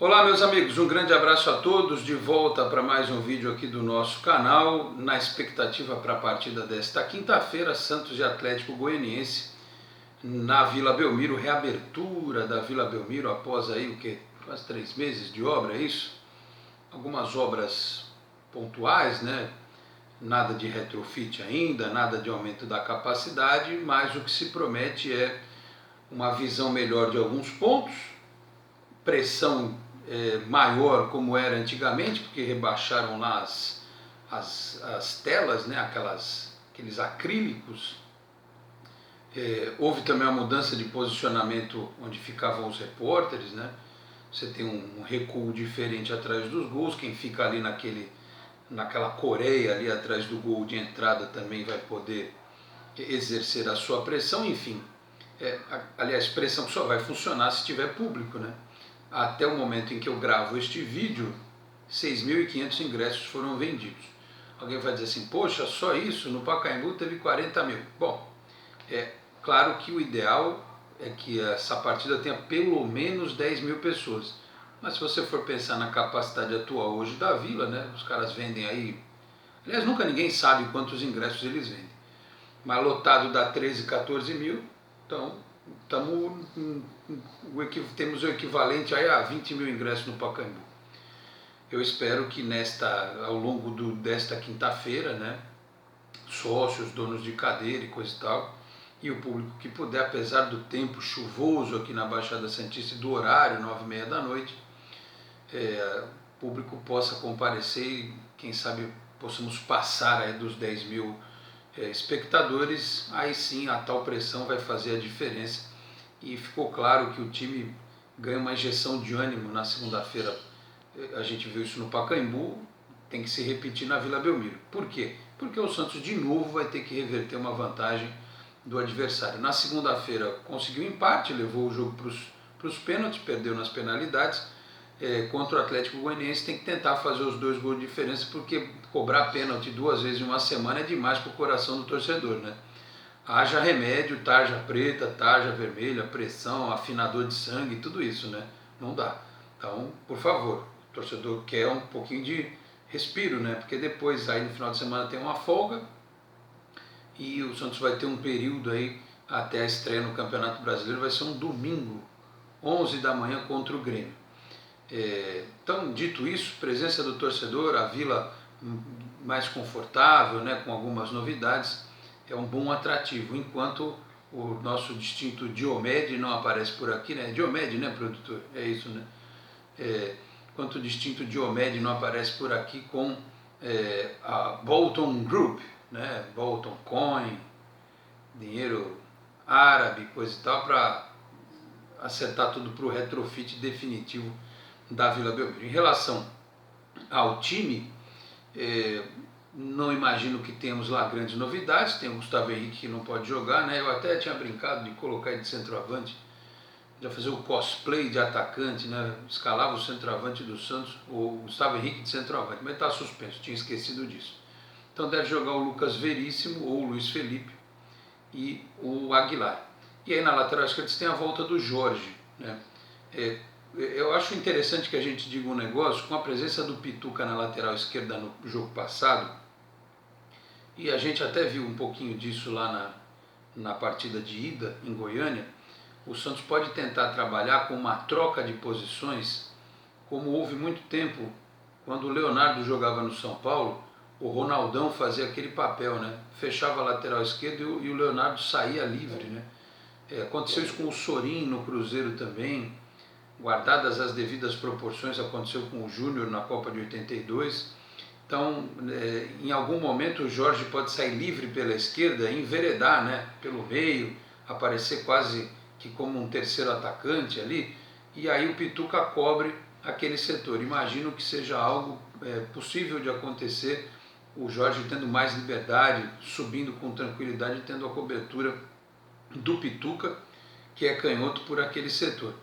Olá meus amigos, um grande abraço a todos, de volta para mais um vídeo aqui do nosso canal, na expectativa para a partida desta quinta-feira, Santos e Atlético Goianiense, na Vila Belmiro, reabertura da Vila Belmiro após aí o que? Quase 3 meses de obra, é isso? Algumas obras pontuais, né? Nada de retrofit ainda, nada de aumento da capacidade, mas o que se promete é uma visão melhor de alguns pontos, pressão maior como era antigamente, porque rebaixaram lá as telas, né, aqueles acrílicos. Houve também uma mudança de posicionamento onde ficavam os repórteres, né? Você tem um recuo diferente atrás dos gols, quem fica ali naquela coreia ali atrás do gol de entrada também vai poder exercer a sua pressão, enfim. Aliás, pressão que só vai funcionar se tiver público, né? Até o momento em que eu gravo este vídeo, 6.500 ingressos foram vendidos. Alguém vai dizer assim, poxa, só isso? No Pacaembu teve 40 mil. Bom, é claro que o ideal é que essa partida tenha pelo menos 10 mil pessoas. Mas se você for pensar na capacidade atual hoje da Vila, né, os caras vendem aí... Aliás, nunca ninguém sabe quantos ingressos eles vendem. Mas lotado dá 13, 14 mil, então temos o equivalente aí a 20 mil ingressos no Pacaembu. Eu espero que ao longo desta quinta-feira, né, sócios, donos de cadeira e coisa e tal, e o público que puder, apesar do tempo chuvoso aqui na Baixada Santista e do horário, 9h30 da noite, o público possa comparecer e, quem sabe, possamos passar aí dos 10 mil espectadores. Aí sim a tal pressão vai fazer a diferença. E ficou claro que o time ganha uma injeção de ânimo na segunda-feira. A gente viu isso no Pacaembu, tem que se repetir na Vila Belmiro. Por quê? Porque o Santos de novo vai ter que reverter uma vantagem do adversário. Na segunda-feira conseguiu empate, levou o jogo para os pênaltis, perdeu nas penalidades. Contra o Atlético Goianiense tem que tentar fazer os 2 gols de diferença, porque cobrar pênalti 2 vezes em uma semana é demais para o coração do torcedor, né? Haja remédio, tarja preta, tarja vermelha, pressão, afinador de sangue, tudo isso, né? Não dá. Então, por favor, o torcedor quer um pouquinho de respiro, né? Porque depois, aí no final de semana tem uma folga e o Santos vai ter um período aí até a estreia no Campeonato Brasileiro, vai ser um domingo, 11 da manhã contra o Grêmio. Então, dito isso, presença do torcedor, a Vila mais confortável, né, com algumas novidades, é um bom atrativo, enquanto o nosso distinto Diomed não aparece por aqui, né? Diomed, né, produtor? É isso, né? Enquanto o distinto Diomed não aparece por aqui com a Bolton Group, né? Bolton Coin, dinheiro árabe, coisa e tal, para acertar tudo para o retrofit definitivo da Vila Belmiro. Em relação ao time, não imagino que temos lá grandes novidades. Tem o Gustavo Henrique que não pode jogar, né? Eu até tinha brincado de colocar ele de centroavante, já fazer o cosplay de atacante, né? Escalava o centroavante do Santos, o Gustavo Henrique de centroavante, mas está suspenso, tinha esquecido disso. Então deve jogar o Lucas Veríssimo ou o Luiz Felipe e o Aguilar. E aí na lateral esquerda tem a volta do Jorge, né? Eu acho interessante que a gente diga um negócio, com a presença do Pituca na lateral esquerda no jogo passado, e a gente até viu um pouquinho disso lá na partida de ida em Goiânia, o Santos pode tentar trabalhar com uma troca de posições, como houve muito tempo, quando o Leonardo jogava no São Paulo, o Ronaldão fazia aquele papel, né? Fechava a lateral esquerda e o Leonardo saía livre, né? Aconteceu isso com o Sorin no Cruzeiro também, guardadas as devidas proporções, aconteceu com o Júnior na Copa de 82. Então, em algum momento o Jorge pode sair livre pela esquerda, enveredar, né, pelo meio, aparecer quase que como um terceiro atacante ali, e aí o Pituca cobre aquele setor. Imagino que seja algo possível de acontecer, o Jorge tendo mais liberdade, subindo com tranquilidade, tendo a cobertura do Pituca, que é canhoto, por aquele setor.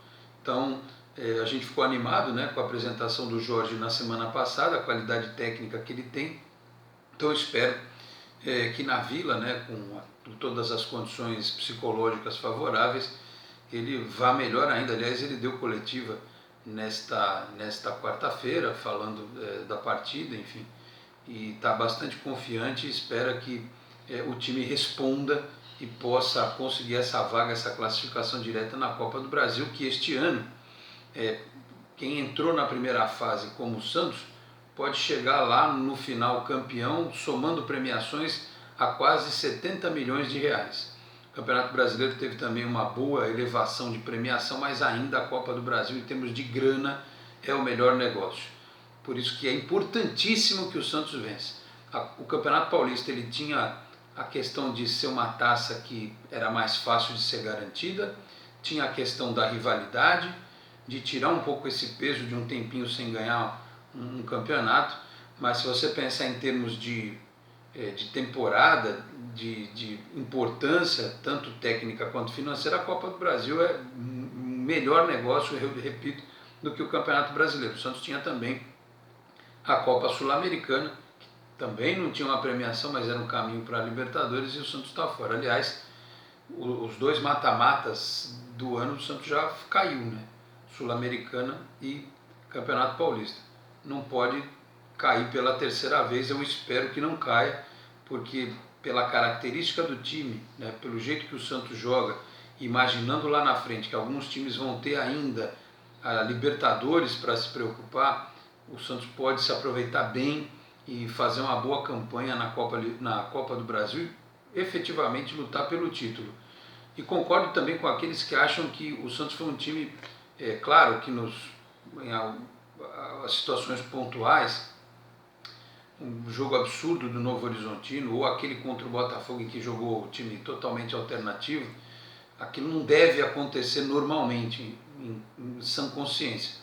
Então, a gente ficou animado, né, com a apresentação do Jorge na semana passada, a qualidade técnica que ele tem. Então eu espero que na Vila, né, com todas as condições psicológicas favoráveis, ele vá melhor ainda. Aliás, ele deu coletiva nesta quarta-feira, falando da partida, enfim, e está bastante confiante e espera que o time responda e possa conseguir essa vaga, essa classificação direta na Copa do Brasil, que este ano, quem entrou na primeira fase como o Santos, pode chegar lá no final campeão, somando premiações a quase 70 milhões de reais. O Campeonato Brasileiro teve também uma boa elevação de premiação, mas ainda a Copa do Brasil, em termos de grana, é o melhor negócio. Por isso que é importantíssimo que o Santos vença. O Campeonato Paulista ele tinha a questão de ser uma taça que era mais fácil de ser garantida, tinha a questão da rivalidade, de tirar um pouco esse peso de um tempinho sem ganhar um campeonato, mas se você pensar em termos de temporada, de importância, tanto técnica quanto financeira, a Copa do Brasil é um melhor negócio, eu repito, do que o Campeonato Brasileiro. O Santos tinha também a Copa Sul-Americana, que também não tinha uma premiação, mas era um caminho para a Libertadores, e o Santos está fora. Aliás, os dois mata-matas do ano o Santos já caiu, né? Sul-Americana e Campeonato Paulista. Não pode cair pela terceira vez, eu espero que não caia, porque pela característica do time, né, pelo jeito que o Santos joga, imaginando lá na frente que alguns times vão ter ainda a Libertadores para se preocupar, o Santos pode se aproveitar bem e fazer uma boa campanha na Copa do Brasil e efetivamente lutar pelo título. E concordo também com aqueles que acham que o Santos foi um time, claro que em as situações pontuais, um jogo absurdo do Novo Horizontino, ou aquele contra o Botafogo em que jogou o time totalmente alternativo, aquilo não deve acontecer normalmente, em sã consciência.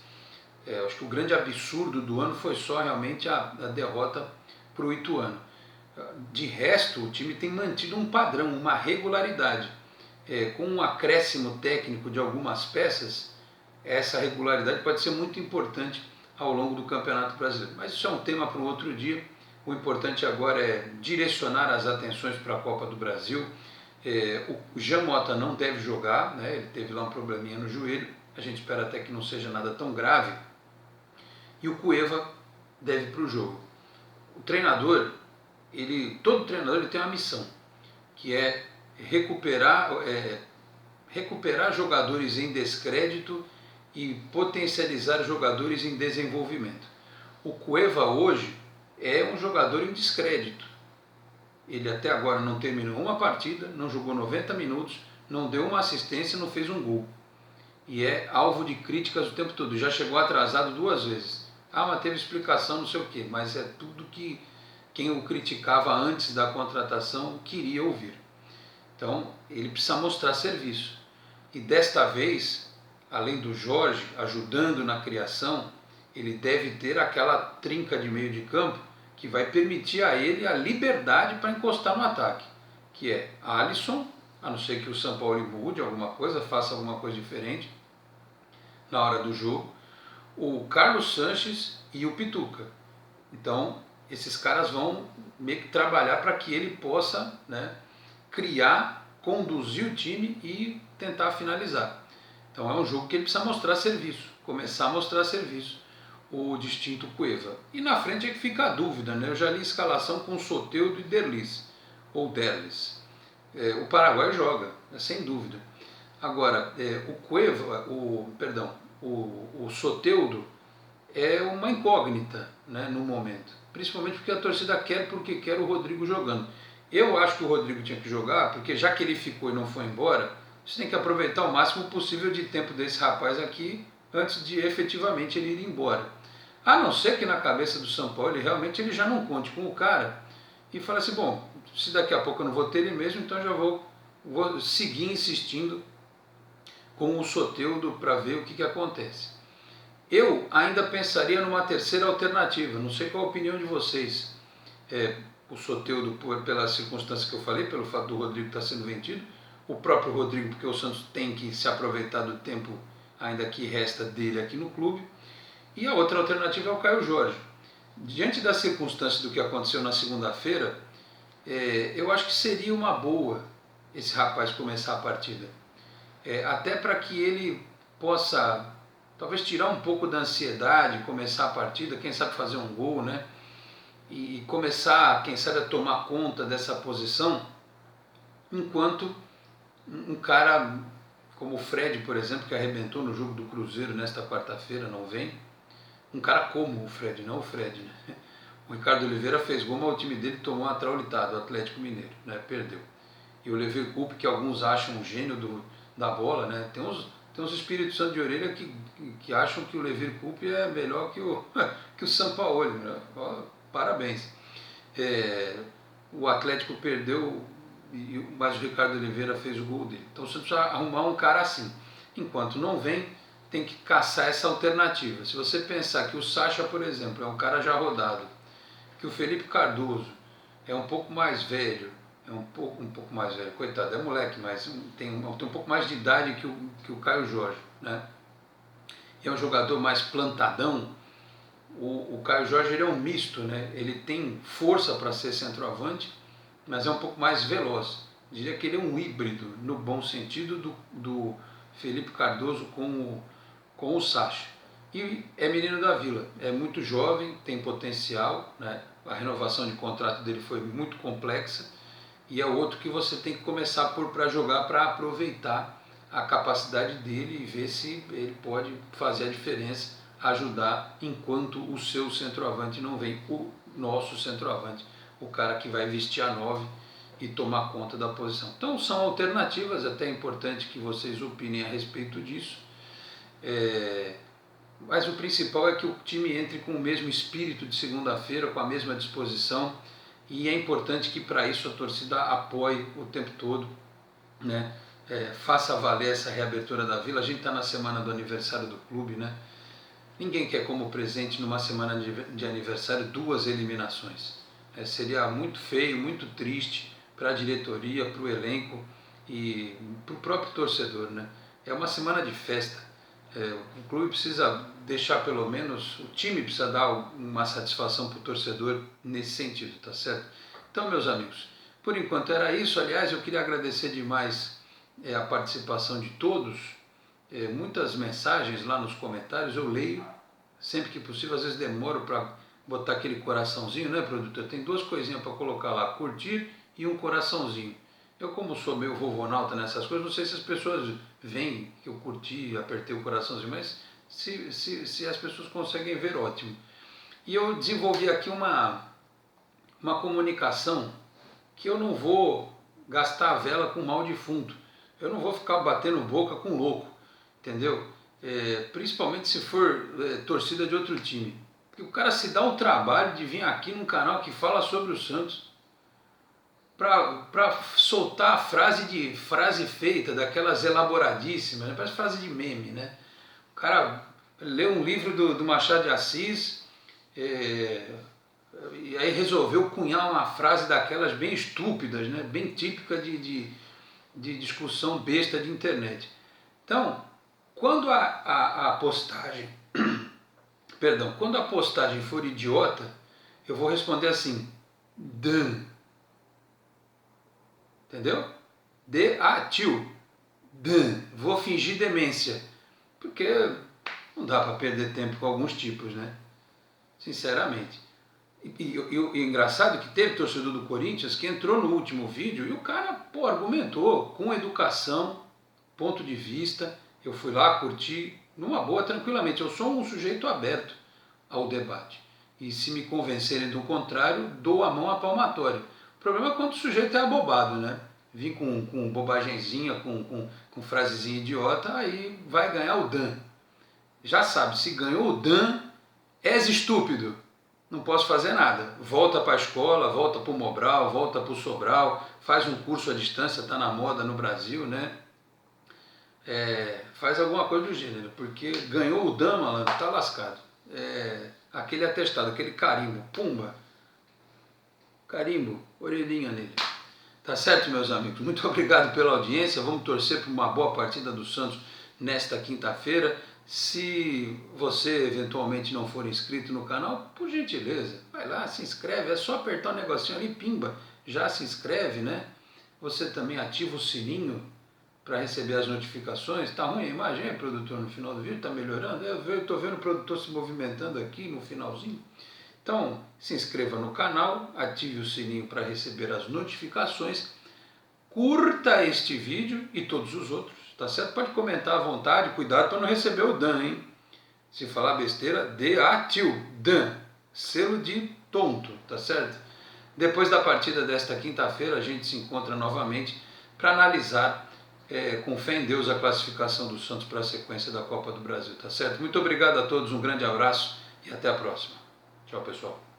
Acho que o grande absurdo do ano foi só realmente a derrota para o Ituano. De resto, o time tem mantido um padrão, uma regularidade. Com um acréscimo técnico de algumas peças, essa regularidade pode ser muito importante ao longo do Campeonato Brasileiro. Mas isso é um tema para um outro dia. O importante agora é direcionar as atenções para a Copa do Brasil. O Jean Mota não deve jogar, né? Ele teve lá um probleminha no joelho, a gente espera até que não seja nada tão grave. E o Cueva deve para o jogo. O treinador, todo treinador ele tem uma missão, que é recuperar jogadores em descrédito e potencializar jogadores em desenvolvimento. O Cueva hoje é um jogador em descrédito. Ele até agora não terminou uma partida, não jogou 90 minutos, não deu uma assistência, não fez um gol. E é alvo de críticas o tempo todo. Já chegou atrasado 2 vezes. Mas teve explicação, não sei o quê. Mas é tudo que quem o criticava antes da contratação queria ouvir. Então, ele precisa mostrar serviço. E desta vez, além do Jorge ajudando na criação, ele deve ter aquela trinca de meio de campo que vai permitir a ele a liberdade para encostar no ataque, que é Alisson, a não ser que o São Paulo mude alguma coisa, faça alguma coisa diferente na hora do jogo, o Carlos Sanches e o Pituca. Então, esses caras vão meio que trabalhar para que ele possa, né, criar, conduzir o time e tentar finalizar. Então é um jogo que ele precisa mostrar serviço, começar a mostrar serviço, o distinto Cueva. E na frente é que fica a dúvida, né? Eu já li a escalação com Soteldo e Derlis, ou Derlis. O Paraguai joga, sem dúvida. Agora, o Cueva, o Soteldo é uma incógnita, né, no momento. Principalmente porque a torcida quer, porque quer o Rodrigo jogando. Eu acho que o Rodrigo tinha que jogar, porque já que ele ficou e não foi embora, você tem que aproveitar o máximo possível de tempo desse rapaz aqui, antes de efetivamente ele ir embora. A não ser que na cabeça do São Paulo ele já não conte com o cara e fala assim, bom, se daqui a pouco eu não vou ter ele mesmo, então já vou seguir insistindo com o Soteldo para ver o que acontece. Eu ainda pensaria numa terceira alternativa, não sei qual a opinião de vocês. O Soteldo pela circunstância que eu falei, pelo fato do Rodrigo estar sendo vendido, o próprio Rodrigo, porque o Santos tem que se aproveitar do tempo ainda que resta dele aqui no clube, e a outra alternativa é o Caio Jorge. Diante das circunstâncias do que aconteceu na segunda-feira, eu acho que seria uma boa esse rapaz começar a partida, até para que ele possa talvez tirar um pouco da ansiedade, começar a partida, quem sabe fazer um gol, né? E começar, quem sabe, a tomar conta dessa posição, enquanto um cara como o Fred, por exemplo, que arrebentou no jogo do Cruzeiro nesta quarta-feira, não vem. Um cara como o Fred, não o Fred, né? O Ricardo Oliveira fez gol, mas o time dele tomou uma traulitada, o Atlético Mineiro, né? Perdeu. E o Leverkusen, que alguns acham um gênio da bola, né? Tem uns Espíritos Santo de orelha que acham que o Leverkusen é melhor que que o Sampaoli, né? Parabéns. O Atlético perdeu, mas o Ricardo Oliveira fez o gol dele. Então você precisa arrumar um cara assim. Enquanto não vem, tem que caçar essa alternativa. Se você pensar que o Sacha, por exemplo, é um cara já rodado, que o Felipe Cardoso é um pouco mais velho, um pouco mais velho, coitado, é moleque, mas tem um pouco mais de idade que o Caio Jorge, né? E é um jogador mais plantadão. O Caio Jorge, ele é um misto, né? Ele tem força para ser centroavante, mas é um pouco mais veloz. Diria que ele é um híbrido, no bom sentido, do Felipe Cardoso com o Sacha. E é menino da Vila, é muito jovem, tem potencial, né? A renovação de contrato dele foi muito complexa, e é outro que você tem que começar para jogar, para aproveitar a capacidade dele e ver se ele pode fazer a diferença, ajudar, enquanto o seu centroavante não vem, o nosso centroavante, o cara que vai vestir a 9 e tomar conta da posição. Então são alternativas, até é importante que vocês opinem a respeito disso. Mas o principal é que o time entre com o mesmo espírito de segunda-feira, com a mesma disposição, e é importante que para isso a torcida apoie o tempo todo, né? Faça valer essa reabertura da Vila. A gente está na semana do aniversário do clube, né? Ninguém quer como presente numa semana de aniversário 2 eliminações. Seria muito feio, muito triste para a diretoria, para o elenco e para o próprio torcedor, né? É uma semana de festa. O clube precisa deixar, pelo menos, o time precisa dar uma satisfação para o torcedor nesse sentido, tá certo? Então, meus amigos, por enquanto era isso. Aliás, eu queria agradecer demais a participação de todos. Muitas mensagens lá nos comentários, eu leio sempre que possível. Às vezes demoro para botar aquele coraçãozinho, né, produtor? Tem 2 coisinhas para colocar lá, curtir e um coraçãozinho. Eu, como sou meio vovonauta nessas coisas, não sei se as pessoas veem que eu curti, apertei o coraçãozinho, mas se as pessoas conseguem ver, ótimo. E eu desenvolvi aqui uma comunicação que eu não vou gastar a vela com mal defunto. Eu não vou ficar batendo boca com louco, entendeu? Principalmente se for torcida de outro time. Porque o cara se dá o trabalho de vir aqui num canal que fala sobre o Santos para soltar a frase feita, daquelas elaboradíssimas, né? Parece frase de meme, né? O cara leu um livro do Machado de Assis e aí resolveu cunhar uma frase daquelas bem estúpidas, né? Bem típica de discussão besta de internet. Então, quando a postagem quando a postagem for idiota, eu vou responder assim: Dan. Entendeu? Tio, Dan, vou fingir demência. Porque não dá para perder tempo com alguns tipos, né? Sinceramente. E o engraçado é que teve torcedor do Corinthians que entrou no último vídeo e o cara, argumentou com educação, ponto de vista. Eu fui lá, curti, numa boa, tranquilamente. Eu sou um sujeito aberto ao debate. E se me convencerem do contrário, dou a mão à palmatória. O problema é quando o sujeito é abobado, né? Vir com bobagenzinha, com frasezinha idiota, aí vai ganhar o Dan. Já sabe, se ganhou o Dan, és estúpido. Não posso fazer nada. Volta para a escola, volta para o Mobral, volta para o Sobral, faz um curso à distância, está na moda no Brasil, né? Faz alguma coisa do gênero, porque ganhou o Dan, malandro, está lascado. Aquele atestado, aquele carimbo, pumba, carimbo, orelhinha nele. Tá certo, meus amigos? Muito obrigado pela audiência. Vamos torcer por uma boa partida do Santos nesta quinta-feira. Se você eventualmente não for inscrito no canal, por gentileza, vai lá, se inscreve. É só apertar o negocinho ali, pimba, já se inscreve, né? Você também ativa o sininho para receber as notificações. Tá ruim a imagem, produtor, no final do vídeo? Tá melhorando? Eu estou vendo o produtor se movimentando aqui no finalzinho. Então, se inscreva no canal, ative o sininho para receber as notificações, curta este vídeo e todos os outros, tá certo? Pode comentar à vontade, cuidado para não receber o Dan, hein? Se falar besteira, Dan, selo de tonto, tá certo? Depois da partida desta quinta-feira, a gente se encontra novamente para analisar com fé em Deus a classificação do Santos para a sequência da Copa do Brasil, tá certo? Muito obrigado a todos, um grande abraço e até a próxima. Tchau, pessoal.